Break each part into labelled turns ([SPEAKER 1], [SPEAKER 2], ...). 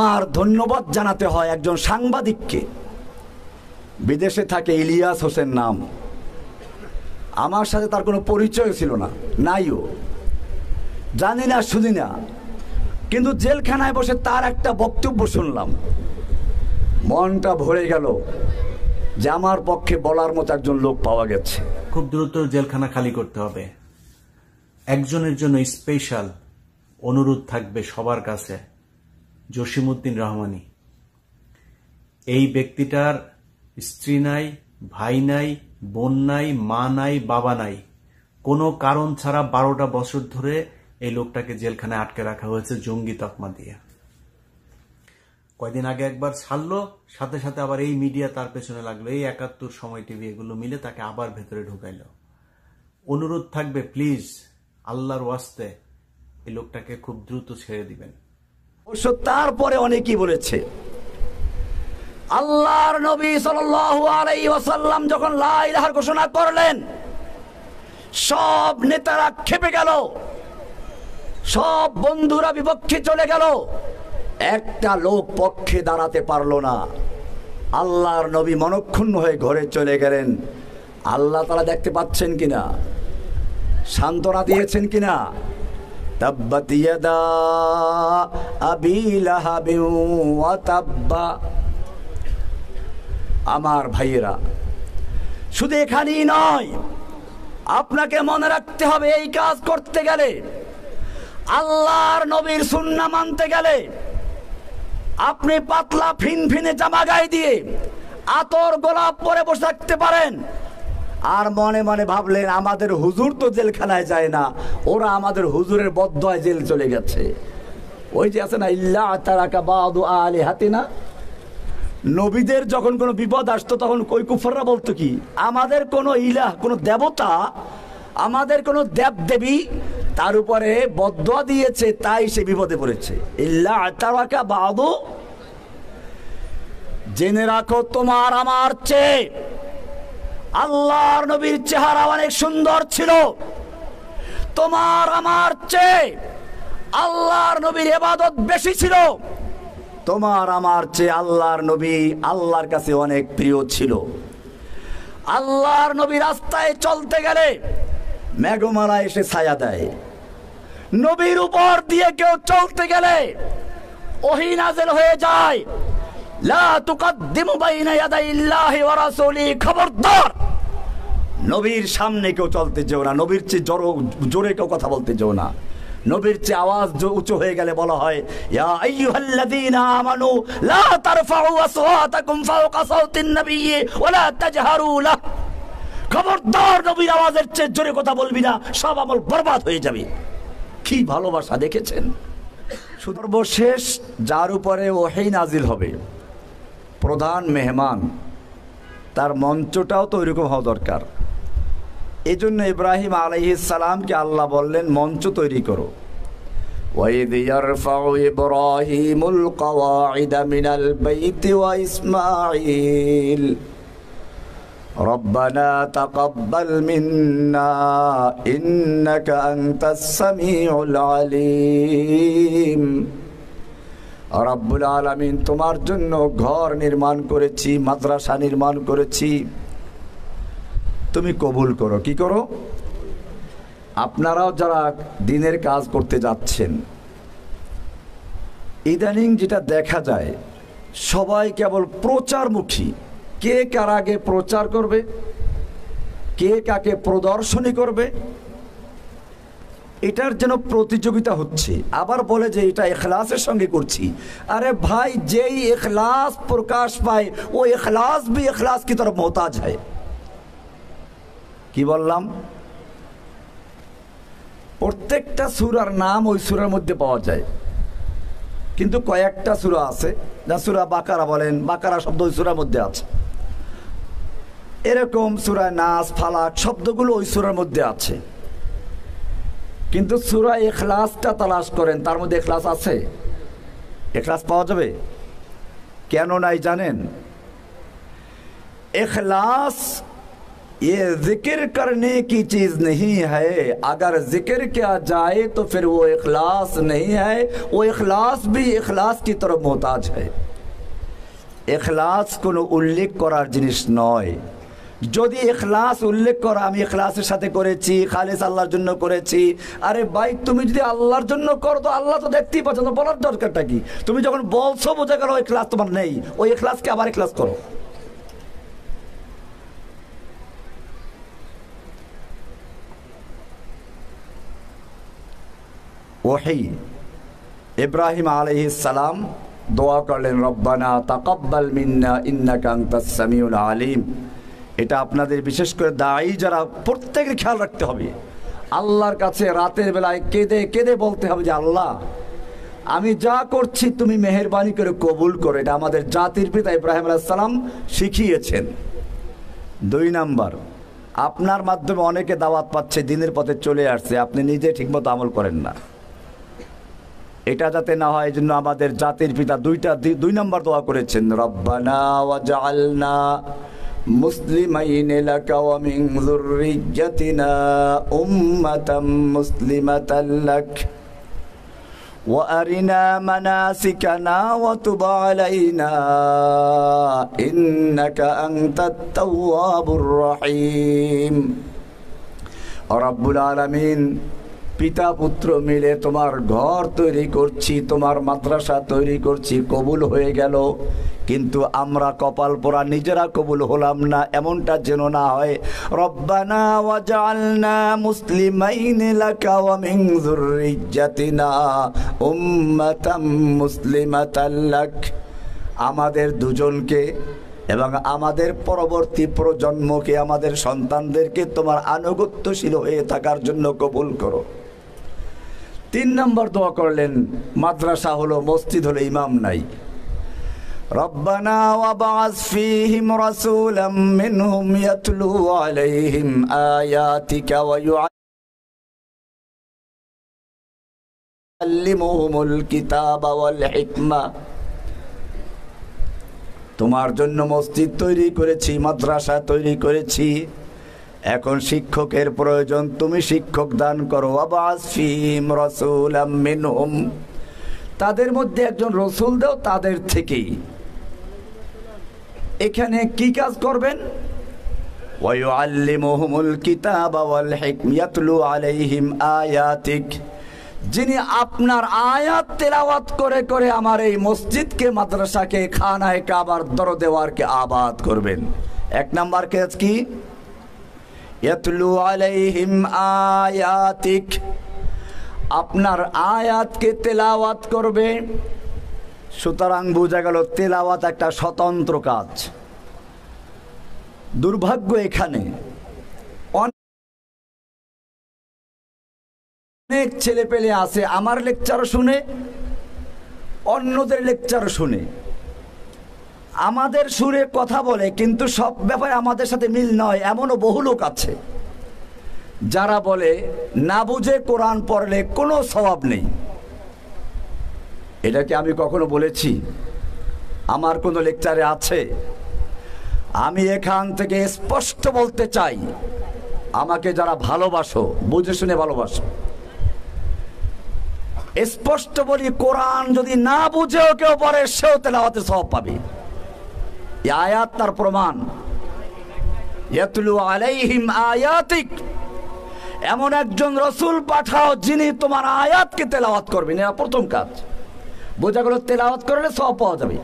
[SPEAKER 1] আর ধন্যবাদ জানাতে হয় একজন সাংবাদিককে, বিদেশে থাকে ইলিয়াস হোসেন নাম। আমার সাথে তার কোনো পরিচয় ছিল না, নাইও, জানি না শুনি না, কিন্তু জেলখানায় বসে তার একটা বক্তব্য শুনলাম, মনটা ভরে গেল যে আমার পক্ষে বলার মতো একজন লোক পাওয়া গেছে।
[SPEAKER 2] খুব দ্রুত জেলখানা খালি করতে হবে। একজনের জন্য স্পেশাল অনুরোধ থাকবে সবার কাছে, জসিমউদ্দিন রহমানী। এই ব্যক্তিটার স্ত্রী নাই, ভাই নাই, বোন নাই, মা নাই, বাবা নাই, কোনো কারণ ছাড়া 12টা বছর ধরে এই লোকটাকে জেলখানায় আটকে রাখা হয়েছে জঙ্গি তকমা দিয়ে। কয়দিন আগে একবার ছাড়লো, সাথে সাথে আবার এই মিডিয়া তার পেছনে লাগলো, এই 71 সময় টিভি, এগুলো মিলে তাকে আবার ভেতরে ঢুকাইলো। অনুরোধ থাকবে, প্লিজ আল্লাহর ওয়াস্তে এই লোকটাকে খুব দ্রুত ছেড়ে দিবেন।
[SPEAKER 1] অবশ্য তারপরে অনেকেই বলেছে, আল্লাহর নবী সাল্লাল্লাহু আলাইহি ওয়াসাল্লাম যখন লা ইলাহার ঘোষণা করলেন, সব নেতারা খেপে গেল, সব বন্ধুরা বিপক্ষে চলে গেল, একটা লোক পক্ষে দাঁড়াতে পারলো না। আল্লাহর নবী মনক্ষুণ্ণ হয়ে ঘরে চলে গেলেন। আল্লাহ তাআলা দেখতে পাচ্ছেন কিনা, সান্ত্বনা দিয়েছেন কিনা? তাব্বাত ইয়াদা আবি লাহাবিন ওয়া তাব্বা। আমার ভাইয়েরা, শুধু এখানেই নয়, আপনাকে মনে রাখতে হবে, এই কাজ করতে গেলে, আল্লাহর নবীর সুন্নাহ মানতে গেলে, আপনি পাতলা ফিনফিনে জামা গায়ে দিয়ে আতর গোলাপ পরে বসে থাকতে পারেন, আর মনে মনে ভাবলেন আমাদের হুজুর তো জেলখানায় যায় না, ওরা আমাদের হুজুরের বদদোয়ায় জেল চলে গেছে। ওই যে আছে না, ইল্লা তারাকা বাদু আলিহাতিনা, নবীদের যখন কোনো বিপদ আসতো তখন ওই কুফাররা বলতো কি, আমাদের কোনো ইলাহ, কোনো দেবতা, আমাদের কোনো দেব দেবী তার উপরে বদদোয়া দিয়েছে, তাই সে বিপদে পড়েছে। ইল্লা তারাকা বাদু, জেনে রাখো তোমার আমার চেয়ে আল্লাহর নবীর চেহারা অনেক সুন্দর ছিল, তোমার আমার চেয়ে আল্লাহর নবীর ইবাদত বেশি ছিল, তোমার আমার চেয়ে আল্লাহর নবী আল্লাহর কাছে অনেক প্রিয় ছিল। আল্লাহর নবী রাস্তায় চলতে গেলে মেঘমালা এসে ছায়া দেয়, নবীর উপর দিয়ে কেউ চলতে গেলে ওহী নাযিল হয়ে যায়। লা তুকদ্দিমু বাইনা ইয়াদাইল্লাহি ওয়া রাসূলিহি, খবরদার নবীর সামনে কেউ চলতে যেও না, নবীর চেয়ে জোরে কেউ কথা বলতে যেও না। নবীর চেয়ে আওয়াজ উঁচু হয়ে গেলে বলা হয়, ইয়া আইয়ুহাল্লাযীনা আমানু লা তারফাউ আসওয়াতাকুম ফাওকা সাওতিন নাবিয়্যি ওয়া লা তাজহারু লাহ, খবরদার নবীর আওয়াজের চেয়ে জোরে কথা বলবি না, সব আমল বরবাদ হয়ে যাবে। কি ভালোবাসা দেখেছেন। সর্বশেষ যার উপরে ওহী নাজিল হবে, প্রধান মেহমান, তার মঞ্চটাও তো ওইরকম হওয়া দরকার। এই জন্য ইব্রাহিম আলাইহিস সালামকে আল্লাহ বললেন, মঞ্চ তৈরি করো। ওয়াইদ ইয়ারফাউ ইব্রাহিমুল কওয়াইদা মিনাল বাইতি ওয়া ইসমাঈল রব্বানা তাকাব্বাল মিন্না ইন্নাকা আনতাস সামিউল আলিম। রব্বুল আলামিন, তোমার জন্য ঘর নির্মাণ করেছি, মাদ্রাসা নির্মাণ করেছি, তুমি কবুল করো। কি করো? আপনারাও যারা দিনের কাজ করতে যাচ্ছেন, ইদানিং যেটা দেখা যায়, সবাই কেবল প্রচারমুখী, কে কার আগে প্রচার করবে, কে কাকে প্রদর্শনী করবে, এটার যেন প্রতিযোগিতা হচ্ছে। আবার বলে যে এটা ইখলাসের সঙ্গে করছি। আরে ভাই, যেই ইখলাস প্রকাশ পায় ও ইখলাস भी इखलास की तरफ मोहताज है। কি বললাম? প্রত্যেকটা সূরার নাম ওই সূরার মধ্যে পাওয়া যায়, কিন্তু কয়েকটা সূরা আছে, যা সূরা বাকারা বলেন, বাকারা শব্দ ওই সূরার মধ্যে আছে, এরকম সূরা নাস, ফালাক শব্দগুলো ওই সূরার মধ্যে আছে। কিন্তু সূরা ইখলাসটা তালাশ করেন, তার মধ্যে ইখলাস আছে? ইখলাস পাওয়া যাবে? কেন নাই জানেন? ইখলাস ये जिक्र करने की चीज नहीं है, अगर जिक्र किया जाए तो फिर वो इखलास नहीं है, वो इखलास भी इखलास की तरफ मोहताज है। इखलास কোনো উল্লেখ করার জিনিস নয়। যদি ইখলাস উল্লেখ করা আমি ইখলাসের সাথে করেছি, খালিস আল্লাহর জন্য করেছি, আরে ভাই তুমি যদি আল্লাহর জন্য করো তো আল্লাহ তো দেখতেই পাচ্ছ, তো বলার দরকারটা কি? তুমি যখন বলছো বোঝা গেল ইখলাস তোমার নেই, ওই ইখলাসকে আবার ইখলাস করো। ওহী ইব্রাহিম আলাইহিস সালাম দোয়া করলেন, রব্বানা তাকাব্বাল মিন্না ইন্নাকা আনতাস সামিউল আলিম। এটা আপনাদের বিশেষ করে দায়ী যারা প্রত্যেকের খেয়াল রাখতে হবে। আল্লাহর কাছে রাতের বেলায় কেঁদে কেঁদে বলতে হবে যে আল্লাহ আমি যা করছি তুমি মেহেরবানি করে কবুল করো। এটা আমাদের জাতির পিতা ইব্রাহিম আলাইহিস সালাম শিখিয়েছেন। 2 নাম্বার, আপনার মাধ্যমে অনেকে দাওয়াত পাচ্ছে, দিনের পথে চলে আসছে, আপনি নিজে ঠিকমতো আমল করেন না। এটা যাতে না হয় এজন্য আমাদের জাতির পিতা 2 নাম্বার দোয়া করেছেন, রব্বানা ওয়াজআলনা মুসলিমাইন লাকা ওয়া মিন যুররিয়্যাতিনা উম্মাতাম মুসলিমাতাল লাক ওয়া আরিনা মানাসিকানা ওয়া তুব আলাইনা ইন্নাকা আনতাত তাওয়াবুর রহিম। রব্বুল আলামিন পিতা পুত্র মিলে তোমার ঘর তৈরি করছি, তোমার মাদ্রাসা তৈরি করছি, কবুল হয়ে গেল, কিন্তু আমরা কপাল পোড়া নিজেরা কবুল হলাম না, এমনটা যেন না হয়। রব্বানা ওয়াজআলনা মুসলিমাইন লাকা ওয়া মিন যুররিয়্যাতিনা উম্মাতাম মুসলিমাতাল লাক। আমাদের দুজনকে এবং আমাদের পরবর্তী প্রজন্মকে, আমাদের সন্তানদেরকে তোমার আনুগত্যশীল হয়ে থাকার জন্য কবুল করো। 3 নম্বর দোয়া করলেন, মাদ্রাসা হলো, মসজিদ হলো, ইমাম নাই। রব্বানা ওয়াবআস ফীহিম রাসূলাম মিনহুম ইয়াতলু আলাইহিম আয়াতিকা ওয়া ইউআল্লিমুহুমুল কিতাবা ওয়াল হিকমা। তোমার জন্য মসজিদ তৈরি করেছি, মাদ্রাসা তৈরি করেছি, এখন শিক্ষকের প্রয়োজন, তুমি শিক্ষক দান করো। ওয়াবআস ফীহিম রাসূলাম মিনহুম, তাদের মধ্যে একজন রসুল দাও তাদের থেকেই। এখানে কি কাজ করবেন? ওয়া ইউআল্লিমুহুমুল কিতাবা ওয়াল হিকমা ইয়াতলু আলাইহিম আয়াতিক, যিনি আপনার আয়াত তেলাওয়াত করে করে আমার এই মসজিদকে, মাদ্রাসাকে, খানায়ে কাবার দরদেওয়ারকে আবাদ করবেন। 1 নাম্বার কাজ কি? ইয়াতলু আলাইহিম আয়াতিক, আপনার আয়াতকে তেলাওয়াত করবে। সুতরাং বোঝা গেল তেলাওয়াত একটা স্বতন্ত্র কাজ। দুর্ভাগ্য এখানে অনেক ছেলে পেলে আছে আমার লেকচার শুনে, অন্যদের লেকচার শুনে আমাদের সুরে কথা বলে, কিন্তু সব ব্যাপারে আমাদের সাথে মিল নয়। এমনও বহু লোক আছে যারা বলে না বুঝে কোরআন পড়লে কোনো সওয়াব নেই। এটা কি আমি কখনো বলেছি? আমার কোনো লেকচারে আছে? আমি এখান থেকে স্পষ্ট বলতে চাই, আমাকে যারা ভালোবাসো, বুঝে শুনে ভালোবাসো, স্পষ্ট বলি, কোরআন যদি না বুঝেও কেউ পড়ে সেও তেলাওয়াতে সওয়াব পাবে। এই আয়াত তার প্রমাণ। ইয়াতলু আলাইহিম আয়াতিক, এমন একজন রসুল পাঠাও যিনি তোমার আয়াতকে তেলাওয়াত করবেন। এটা প্রথম কাজ। বোঝা গেল তেলাওয়াত করলে সওয়াব পাওয়া যাবে।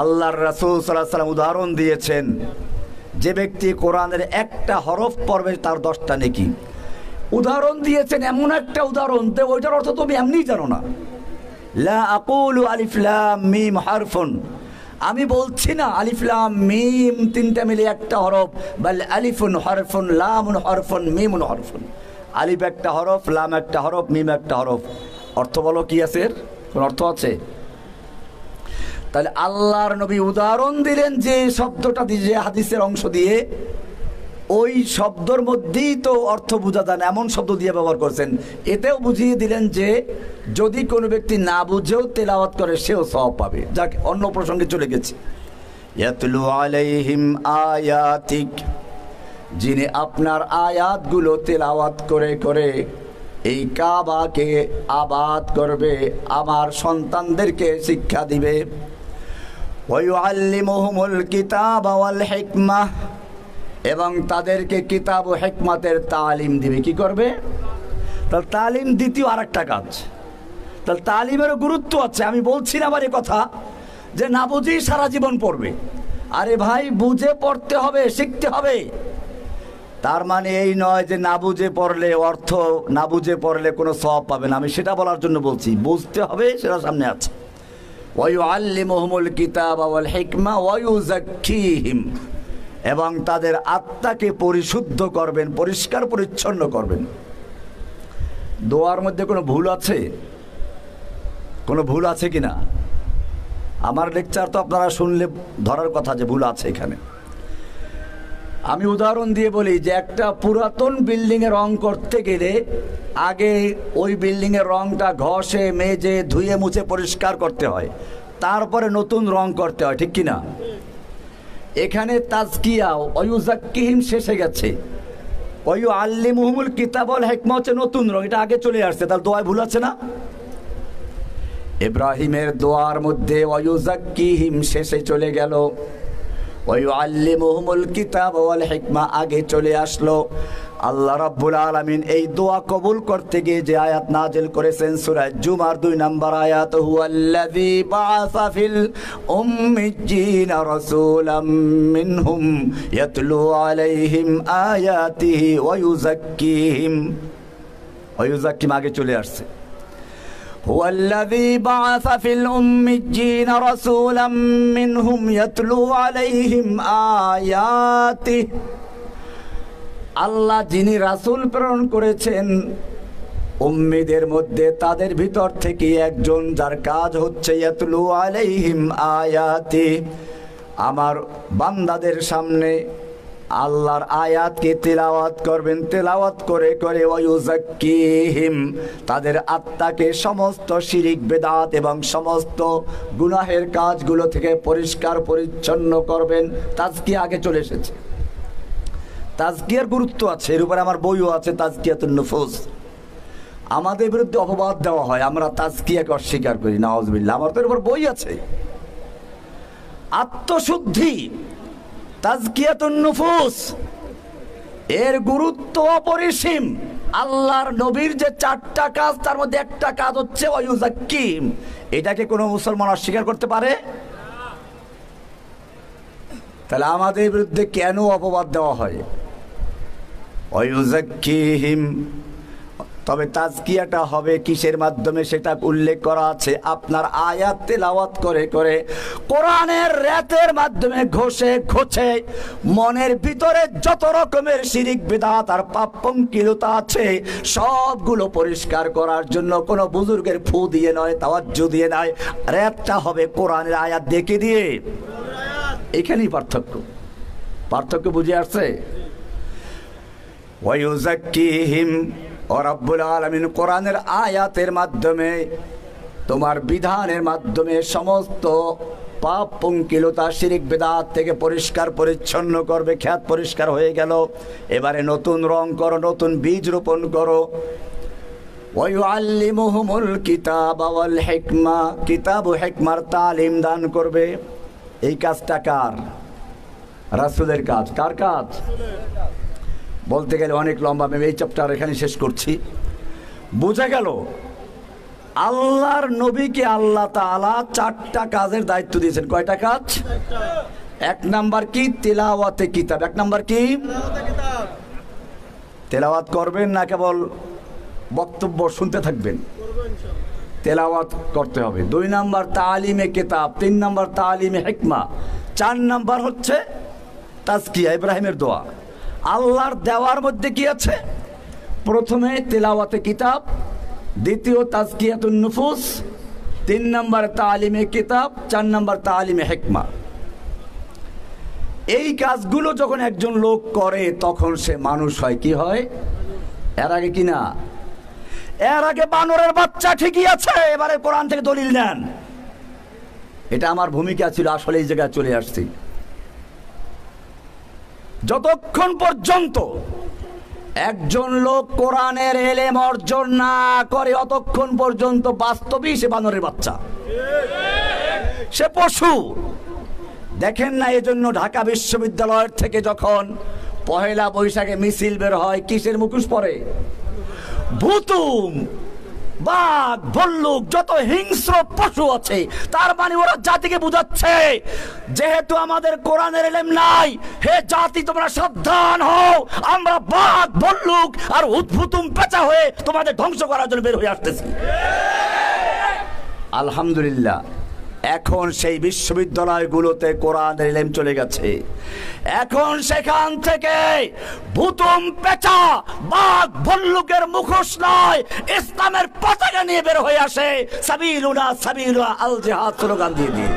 [SPEAKER 1] আল্লাহর রাসূল সাল্লাল্লাহু আলাইহি ওয়াসাল্লাম উদাহরণ দিয়েছেন, যে ব্যক্তি কোরআনের একটা হরফ পড়বে তার 10টা নেকি। উদাহরণ দিয়েছেন, এমন একটা উদাহরণ যে ওইটার অর্থ তুমি এমনি জানো না। লা আকুলু আলিফ লাম মিম হারফুন, আমি বলছি না আলিফ লাম মিম 3টা মিলে একটা হরফ, বাল আলিফুন হরফুন লামুন হরফুন মিমুন হরফুন। আলিফ একটা হরফ, লাম একটা হরফ, মিম একটা হরফ। অর্থ বলো কি আছে? এর কোন অর্থ আছে? তাহলে আল্লাহর নবী উদাহরণ দিলেন যে শব্দটা দিয়ে, যে হাদিসের অংশ দিয়ে, ওই শব্দের মধ্যেই তো অর্থ বোঝা যায় না, এমন শব্দ দিয়ে ব্যবহার করছেন। এতেও বুঝিয়ে দিলেন যে যদি কোনো ব্যক্তি না বুঝেও তেলাওয়াত করে সেও সওয়াব পাবে। যাক, অন্য প্রসঙ্গে চলে গেছি। ইয়াতলু আলাইহিম আয়াতিক, যিনি আপনার আয়াতগুলো তেলাওয়াত করে করে এই কাবাকে আবাদ করবে, আমার সন্তানদেরকে শিক্ষা দিবে। ওয়া ইউআল্লিমুহুমুল কিতাবা ওয়াল হিকমাহ, এবং তাদেরকে কিতাব ও হিকমতের তালিম দিবে। কি করবে? তাহলে তালিম দ্বিতীয় আরেকটা কাজ। তাহলে তালিমেরও গুরুত্ব আছে। আমি বলছি না আবার এ কথা যে না বুঝেই সারা জীবন পড়বে। আরে ভাই, বুঝে পড়তে হবে, শিখতে হবে। তার মানে এই নয় যে না বুঝে পড়লে অর্থ, না বুঝে পড়লে কোনো সওয়াব পাবে না। আমি সেটা বলার জন্য বলছি, বুঝতে হবে, সেটা সামনে আছে। ওয়া ইউআল্লিমুহুমুল কিতাবা ওয়াল হিকমা ওয়া ইউযাক্কিহিম, এবং তাদের আত্মাকে পরিশুদ্ধ করবেন, পরিষ্কার পরিচ্ছন্ন করবেন। দোয়ার মধ্যে কোনো ভুল আছে? কোনো ভুল আছে কিনা? আমার লেকচার তো আপনারা শুনলে ধরার কথা যে ভুল আছে এখানে। আমি উদাহরণ দিয়ে বলি যে একটা পুরাতন বিল্ডিংয়ে রং করতে গেলে আগে ওই বিল্ডিংয়ের রংটা ঘষে মেজে ধুয়ে মুছে পরিষ্কার করতে হয়, তারপরে নতুন রং করতে হয়, ঠিক কিনা? এখানে তাজকিয়া ওয়ায়ুযাক্কিহিম শেষে গেছে, ওয়ায়ুআল্লিমুহুমুল কিতাব ওয়াল হিকমা হচ্ছে নতুন রং, এটা আগে চলে আসছে। তাহলে দোয়ায় ভুল আছে না? ইব্রাহিমের দোয়ার মধ্যে ওয়ায়ুযাক্কিহিম শেষে চলে গেল, ওয়ায়ুআল্লিমুহুমুল কিতাব ওয়াল হিকমা আগে চলে আসলো। আল্লাহ রাব্বুল আলামিন এই দোয়া কবুল করতে গিয়ে যে আয়াত নাজিল করেছেন সূরা জুমার 2 নম্বর আয়াত, হুয়াল্লাযী বাআসা ফিল উম্মিয়্যিনা রাসূলাম মিনহুম ইয়াতলু আলাইহিম আয়াতিহি ওয়া ইউযাক্কিহিম। ওয়ায়ুযাক্কিহিম আগে চলে আসছে। হুয়াল্লাযী বাআসা ফিল উম্মিয়্যিনা রাসূলাম মিনহুম ইয়াতলু আলাইহিম আয়াতিহি, আল্লাহ যিনি রাসূল প্রেরণ করেছেন উম্মীদের মধ্যে, তাদের ভিতর থেকে একজন যার কাজ হচ্ছে ইয়াতলু আলাইহিম আয়াতি, আমার বান্দাদের সামনে আল্লাহর আয়াতকে তেলাওয়াত করবেন, তেলাওয়াত করে করে ওয়ায়ুযাক্কিহিম, তাদের আত্মাকে সমস্ত শিরিক বেদাত এবং সমস্ত গুনাহের কাজগুলো থেকে পরিষ্কার পরিচ্ছন্ন করবেন। তাজকিয়া আগে চলে এসেছে। তাজকিয়ার গুরুত্ব আছে, এর উপরে আমার বইও আছে, তাজকিয়াতুন নুফুস। আমাদের বিরুদ্ধে অপবাদ দেওয়া হয় আমরা তাজকিয়াকে অস্বীকার করি, নাউযুবিল্লাহ। আমার তো এর উপর বই আছে। আত্মশুদ্ধি, তাজকিয়াতুন নুফুস, এর গুরুত্ব অপরিসীম। আল্লাহর নবীর যে 4টা কাজ, তার মধ্যে একটা কাজ হচ্ছে ওয়ায়ুযাক্কিহিম। এটাকে কোনো মুসলমান অস্বীকার করতে পারে? তাহলে আমাদের বিরুদ্ধে কেন অপবাদ দেওয়া হয়? ওয়ায়ুযাক্কিহিম। তবে তাজকিয়াটা হবে কিসের মাধ্যমে সেটা উল্লেখ করা আছে। আপনার আয়াত তেলাওয়াত করে করে কোরআনের রাতের মাধ্যমে ঘষে ঘষে মনের ভিতরে যত রকমের শিরিক বিদআত আর পাপ পঙ্কিলতা আছে সবগুলো পরিষ্কার করার জন্য কোনো বুজুর্গের ফু দিয়ে নয়, তাওয়াজ্জু দিয়ে নয়, রাতটা হবে কোরআনের আয়াত দেখে দিয়ে। এখানেই পার্থক্য বুঝে আসছে? ওয়ায়ুযাক্কিহিম, ও রব্বুল আলামিন কোরআনের আয়াতের মাধ্যমে, তোমার বিধানের মাধ্যমে সমস্ত পাপ পঙ্কিলতা শিরিক বিদআত থেকে পরিষ্কার পরিচ্ছন্ন করবে। খ্যাত পরিষ্কার হয়ে গেল, এবারে নতুন রং করো, নতুন বীজ রোপণ করো। ওয়া ইউআল্লিমুহুমুল কিতাবা ওয়াল হিকমা, কিতাব ও হিকমার তালিম দান করবে। এই কাজটা কার? রাসূলের কাজ। কার কাজ? বলতে গেলে অনেক লম্বা, আমি এই চ্যাপ্টার এখানে শেষ করছি। বোঝা গেল আল্লাহর নবীকে আল্লাহ তাআলা 4টা কাজের দায়িত্ব দিয়েছেন। কয়টা কাজ? 1 নাম্বার কি? তিলাওয়াতে কিতাব। 1 নাম্বার কি? তেলাওয়াত করবেন না কেবল বক্তব্য শুনতে থাকবেন, তেলাওয়াত করতে হবে। 2 নাম্বার তালিমে কিতাব, 3 নাম্বার তালিমে হিকমা, 4 নাম্বার হচ্ছে তাজকিয়া, ইব্রাহিমের দোয়া। আল্লাহর দেওয়ার মধ্যে কি আছে? প্রথমে তেলাওয়াতে কিতাব, দ্বিতীয় তাজকিয়াতুন নুফুস, 3 নাম্বার তালিমে কিতাব, 4 নাম্বার তালিমে হিকমা। এই কাজগুলো যখন একজন লোক করে তখন সে মানুষ হয়। কি হয়? এর আগে কি না? এর আগে বানরের বাচ্চা ঠিকই আছে, এবারে কোরআন থেকে দলিল নেন। এটা আমার ভূমিকা ছিল, আসলে এই জায়গায় চলে আসছি। যতক্ষণ পর্যন্ত একজন লোক কোরআনের এলেম অর্জন না করে অতক্ষণ পর্যন্ত বাস্তবেই সে বানরের বাচ্চা, সে পশু। দেখেন না, এজন্য ঢাকা বিশ্ববিদ্যালয়ের থেকে যখন পহেলা বৈশাখে মিছিল বের হয়, কিসের মুখোশ পরে? ভুতুম, বাঘ, ভল্লুক, যত হিংস্র পশু আছে। তার মানে ওরা জাতিকে বুঝাচ্ছে, যেহেতু আমাদের কোরআনের ইলম নাই, হে জাতি তোমরা সাবধান হও, আমরা বাঘ, ভল্লুক আর উদ্ভুতুম পেঁচা হয়ে তোমাদের ধ্বংস করার জন্য বের হয়ে আসতেছি। আলহামদুলিল্লাহ, এখন সেই বিশ্ববিদ্যালয়গুলোতে কোরআনের ইলম চলে গেছে। এখন সেখান থেকে ভুতুম, পেঁচা, বাঘ, ভল্লুকের মুখোশ নয়, ইসলামের পতাকা নিয়ে বের হয়ে আসে, সাবিলুনা সাবিলুনা আল জিহাদ স্লোগান দিয়ে দিয়ে।